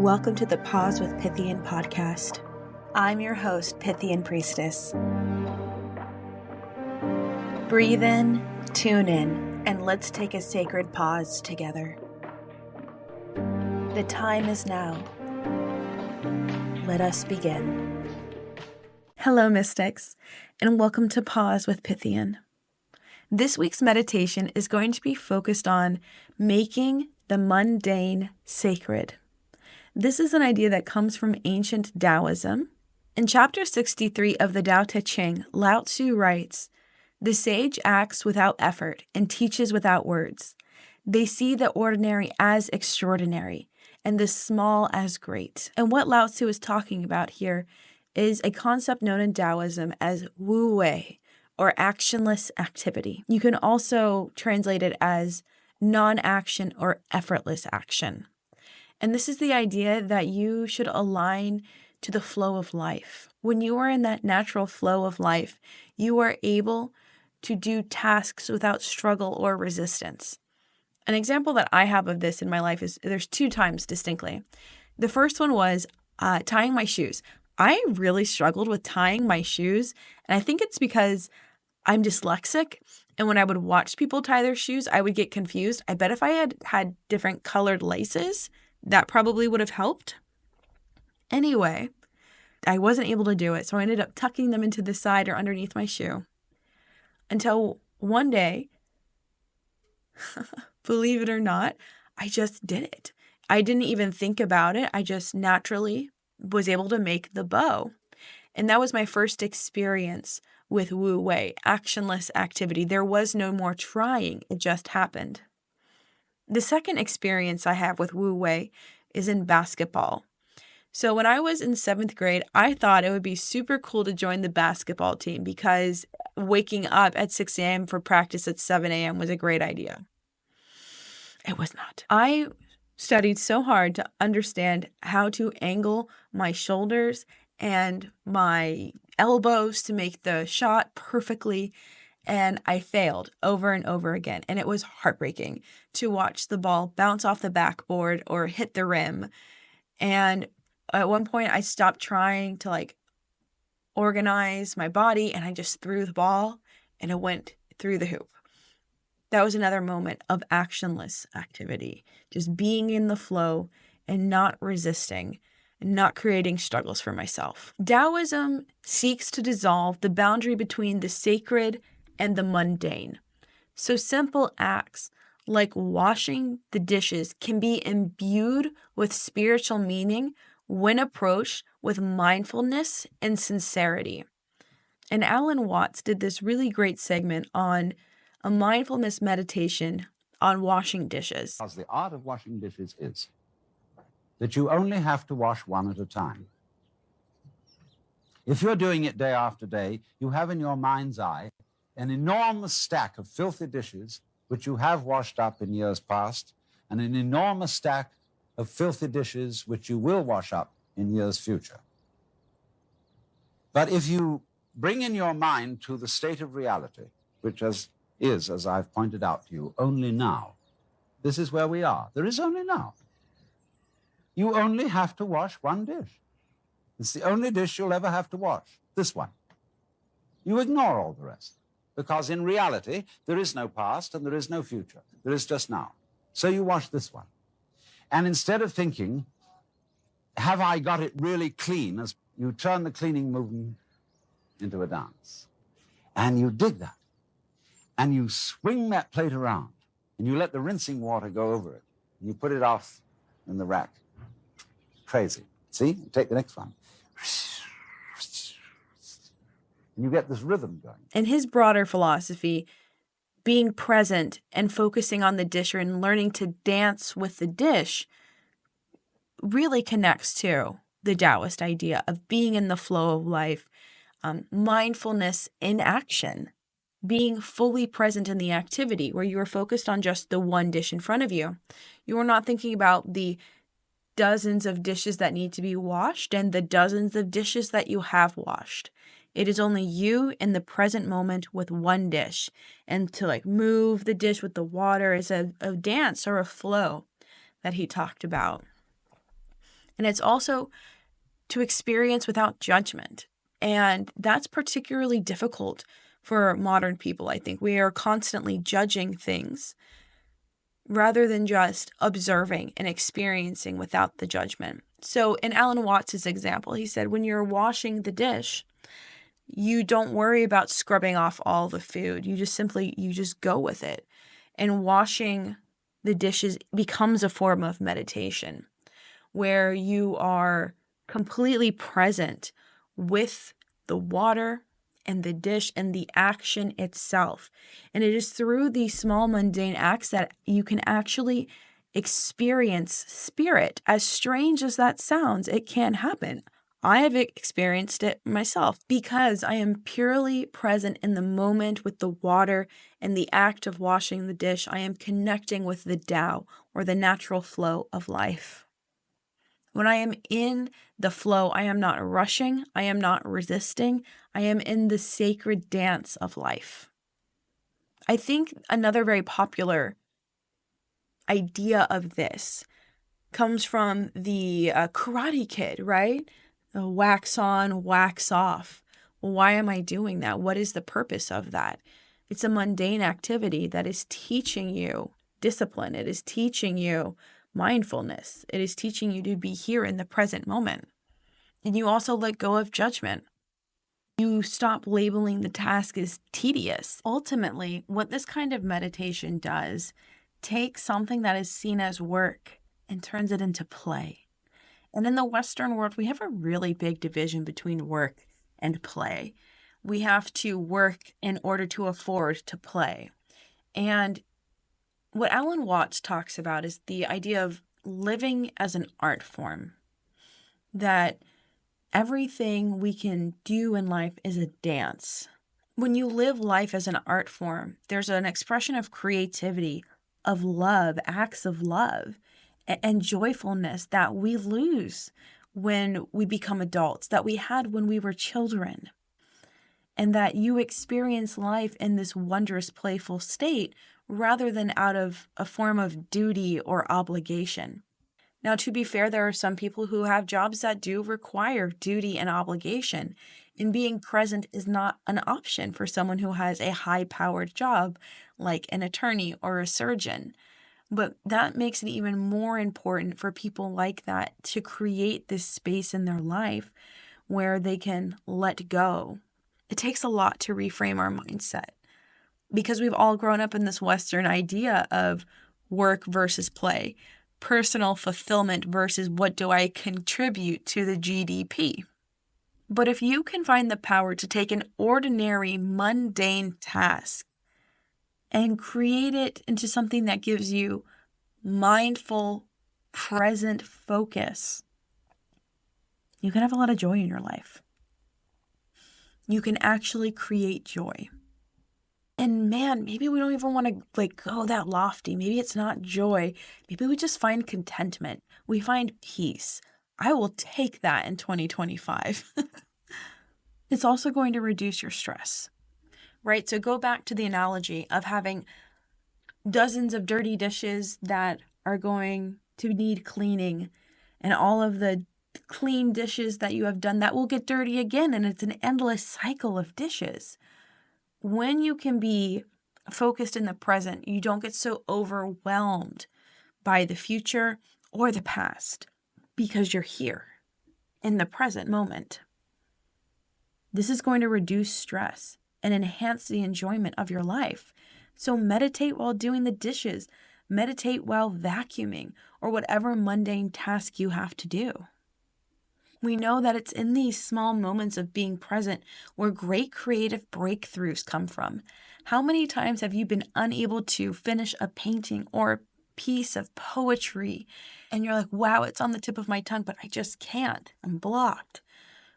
Welcome to the Pause with Pythian podcast. I'm your host, Pythian Priestess. Breathe in, tune in, and let's take a sacred pause together. The time is now. Let us begin. Hello, mystics, and welcome to Pause with Pythian. This week's meditation is going to be focused on making the mundane sacred. This is an idea that comes from ancient Taoism. In chapter 63 of the Ching, Lao-Tzu writes, "The sage acts without effort and teaches without words. They see the ordinary as extraordinary and the small as great." And what Lao-Tzu is talking about here is a concept known in Taoism as Wu Wei, or actionless activity. You can also translate it as non-action or effortless action. And this is the idea that you should align to the flow of life. When you are in that natural flow of life, you are able to do tasks without struggle or resistance. An example that I have of this in my life is there's two times distinctly. The first one was tying my shoes. I really struggled with tying my shoes, and I think it's because I'm dyslexic, and when I would watch people tie their shoes, I would get confused. I bet if I had different colored laces, that probably would have helped. Anyway, I wasn't able to do it, so I ended up tucking them into the side or underneath my shoe. Until one day, believe it or not, I just did it. I didn't even think about it. I just naturally was able to make the bow. And that was my first experience with Wu Wei, actionless activity. There was no more trying. It just happened. The second experience I have with Wu Wei is in basketball. So when I was in 7th grade, I thought it would be super cool to join the basketball team because waking up at 6 a.m. for practice at 7 a.m. was a great idea. It was not. I studied so hard to understand how to angle my shoulders and my elbows to make the shot perfectly, and I failed over and over again. And it was heartbreaking to watch the ball bounce off the backboard or hit the rim. And at one point, I stopped trying to organize my body, and I just threw the ball, and it went through the hoop. That was another moment of actionless activity, just being in the flow and not resisting, and not creating struggles for myself. Taoism seeks to dissolve the boundary between the sacred and the mundane. So simple acts like washing the dishes can be imbued with spiritual meaning when approached with mindfulness and sincerity. And Alan Watts did this really great segment on a mindfulness meditation on washing dishes. Because the art of washing dishes is that you only have to wash one at a time. If you're doing it day after day, you have in your mind's eye an enormous stack of filthy dishes which you have washed up in years past, and an enormous stack of filthy dishes which you will wash up in years future. But if you bring in your mind to the state of reality, which is, as I've pointed out to you, only now, this is where we are. There is only now. You only have to wash one dish. It's the only dish you'll ever have to wash, this one. You ignore all the rest, because in reality, there is no past and there is no future. There is just now. So you wash this one. And instead of thinking, have I got it really clean, as you turn the cleaning movement into a dance. And you dig that. And you swing that plate around. And you let the rinsing water go over it. And you put it off in the rack. Crazy. See? Take the next one. And you get this rhythm going. In his broader philosophy, being present and focusing on the dish and learning to dance with the dish really connects to the Taoist idea of being in the flow of life, mindfulness in action, being fully present in the activity where you are focused on just the one dish in front of you. You are not thinking about the dozens of dishes that need to be washed and the dozens of dishes that you have washed. It is only you in the present moment with one dish. And to move the dish with the water is a dance or a flow that he talked about. And it's also to experience without judgment. And that's particularly difficult for modern people, I think. We are constantly judging things rather than just observing and experiencing without the judgment. So in Alan Watts' example, he said, when you're washing the dish, you don't worry about scrubbing off all the food. You just go with it. And washing the dishes becomes a form of meditation where you are completely present with the water and the dish and the action itself. And it is through these small mundane acts that you can actually experience spirit. As strange as that sounds, it can happen. I have experienced it myself because I am purely present in the moment with the water and the act of washing the dish. I am connecting with the Tao, or the natural flow of life. When I am in the flow, I am not rushing, I am not resisting, I am in the sacred dance of life. I think another very popular idea of this comes from the Karate Kid, right? The wax on, wax off. Well, why am I doing that? What is the purpose of that? It's a mundane activity that is teaching you discipline. It is teaching you mindfulness. It is teaching you to be here in the present moment. And you also let go of judgment. You stop labeling the task as tedious. Ultimately, what this kind of meditation does takes something that is seen as work and turns it into play. And in the Western world, we have a really big division between work and play. We have to work in order to afford to play. And what Alan Watts talks about is the idea of living as an art form, that everything we can do in life is a dance. When you live life as an art form, there's an expression of creativity, of love, acts of love, and joyfulness that we lose when we become adults, that we had when we were children. And that you experience life in this wondrous, playful state rather than out of a form of duty or obligation. Now, to be fair, there are some people who have jobs that do require duty and obligation, and being present is not an option for someone who has a high-powered job like an attorney or a surgeon. But that makes it even more important for people like that to create this space in their life where they can let go. It takes a lot to reframe our mindset because we've all grown up in this Western idea of work versus play, personal fulfillment versus what do I contribute to the GDP. But if you can find the power to take an ordinary, mundane task and create it into something that gives you mindful, present focus, you can have a lot of joy in your life. You can actually create joy. And man, maybe we don't even want to go that lofty. Maybe it's not joy. Maybe we just find contentment. We find peace. I will take that in 2025. It's also going to reduce your stress, right? So go back to the analogy of having dozens of dirty dishes that are going to need cleaning, and all of the clean dishes that you have done that will get dirty again. And it's an endless cycle of dishes. When you can be focused in the present, you don't get so overwhelmed by the future or the past because you're here in the present moment. This is going to reduce stress and enhance the enjoyment of your life. So meditate while doing the dishes, meditate while vacuuming, or whatever mundane task you have to do. We know that it's in these small moments of being present where great creative breakthroughs come from. How many times have you been unable to finish a painting or a piece of poetry and you're like, wow, it's on the tip of my tongue, but I just can't. I'm blocked.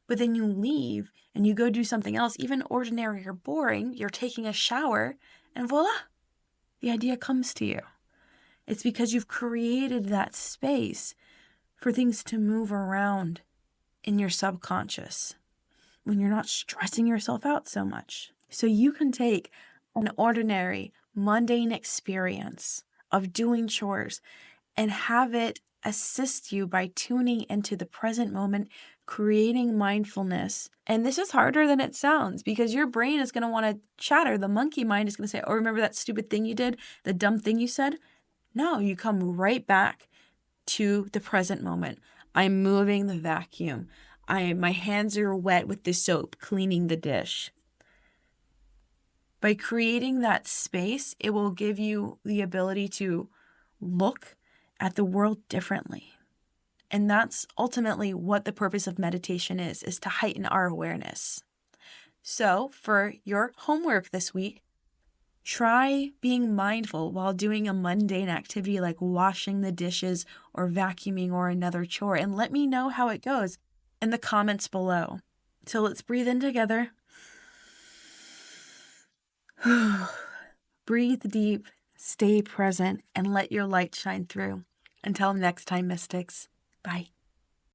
But then you leave and you go do something else, even ordinary or boring. You're taking a shower and voila, the idea comes to you. It's because you've created that space for things to move around in your subconscious when you're not stressing yourself out so much. So you can take an ordinary, mundane experience of doing chores and have it assist you by tuning into the present moment, creating mindfulness. And this is harder than it sounds because your brain is going to want to chatter. The monkey mind is going to say, oh, remember that stupid thing you did? The dumb thing you said? No, you come right back to the present moment. I'm moving the vacuum. My hands are wet with the soap, cleaning the dish. By creating that space, it will give you the ability to look at the world differently. And that's ultimately what the purpose of meditation is to heighten our awareness. So for your homework this week, try being mindful while doing a mundane activity like washing the dishes or vacuuming or another chore, and let me know how it goes in the comments below. So let's breathe in together. Breathe deep, stay present, and let your light shine through. Until next time, mystics. Bye.